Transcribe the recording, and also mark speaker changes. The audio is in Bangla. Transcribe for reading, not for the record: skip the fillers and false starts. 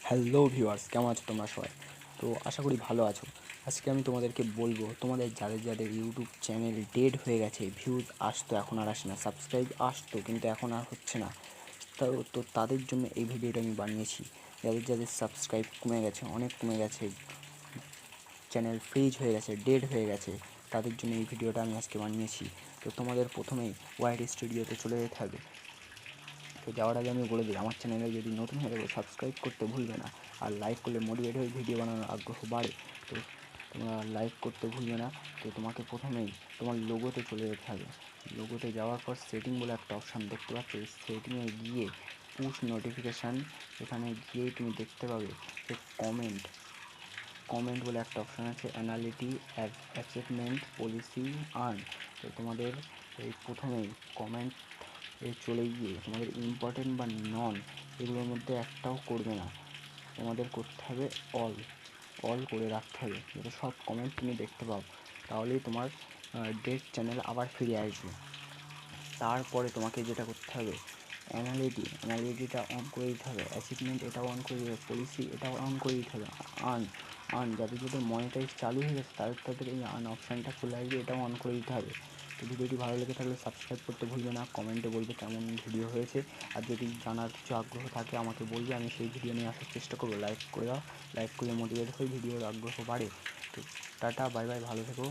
Speaker 1: হ্যালো ভিউয়ার্স, কেমন আছো তোমরা সবাই? তো আশা করি ভালো আছো। আজকে আমি তোমাদেরকে বলবো, তোমাদের যাদের যাদের ইউটিউব চ্যানেল ডেড হয়ে গেছে, ভিউজ আসতো এখন আর আসে না, সাবস্ক্রাইব আসতো কিন্তু এখন আর হচ্ছে না, তো তাদের জন্য এই ভিডিওটা আমি বানিয়েছি। যাদের যাদের সাবস্ক্রাইব কমে গেছে, অনেক কমে গেছে, চ্যানেল ফ্রিজ হয়ে গেছে, ডেড হয়ে গেছে, তাদের জন্য এই ভিডিওটা আমি আজকে বানিয়েছি। তো তোমাদের প্রথমেই ওয়াইড স্টুডিওতে চলে যেতে হবে। তো যাওয়ার আগে আমি বলে দিই, আমার চ্যানেলে যদি নতুন হয়ে থাকো সাবস্ক্রাইব করতে ভুলবে না, আর লাইক করলে মোটিভেট হয়ে ভিডিও বানানোর আগ্রহ বাড়ে। তো তোমরা লাইক করতে ভুলবে না। তো তোমাকে প্রথমেই তোমার লোগোতে চলে যেতে হবে। লোগোতে যাওয়ার পর সেটিং বলে একটা অপশান দেখতে পাচ্ছ, এই সেটিংয়ে গিয়ে পুশ নোটিফিকেশান, এখানে গিয়েই তুমি দেখতে পাবে যে কমেন্ট বলে একটা অপশান আছে, অ্যানালিটি, অ্যাচিভমেন্ট, পলিসি, আর্ন। তো তোমাদের এই প্রথমেই কমেন্ট চলে গিয়ে তোমাদের ইম্পর্টেন্ট বা নন এগুলোর মধ্যে একটাও করবে না, তোমাদের করতে হবে অল করে রাখতে হবে, যাতে সব কমেন্ট তুমি দেখতে পাও। তাহলেই তোমার ডেড চ্যানেল আবার ফিরে আসবে। তারপরে তোমাকে যেটা করতে হবে, অ্যানালিটিটা অন করে দিতে হবে, অ্যাচিভমেন্ট এটাও অন করে দিতে হবে, পলিসি এটাও অন করে দিতে হবে, আর্ন যাদের যাদের মনিটাইজ চালু হয়ে গেছে তাদের এই আর্ন অপশানটা চলে আসবে, এটাও অন করে দিতে হবে। তো ভিডিওটি ভালো লেগে থাকলে সাবস্ক্রাইব করতে ভুলবে না, কমেন্টে বলবে কেমন ভিডিও হয়েছে, আর যদি জানার কিছু আগ্রহ থাকে আমাকে বলবে, আমি সেই ভিডিও নিয়ে আসার চেষ্টা করবো। লাইক করে দাও, লাইক করলে মোটিভেট হয়ে ভিডিওর আগ্রহ বাড়ে। তো টাটা, বাই বাই, ভালো থেকো।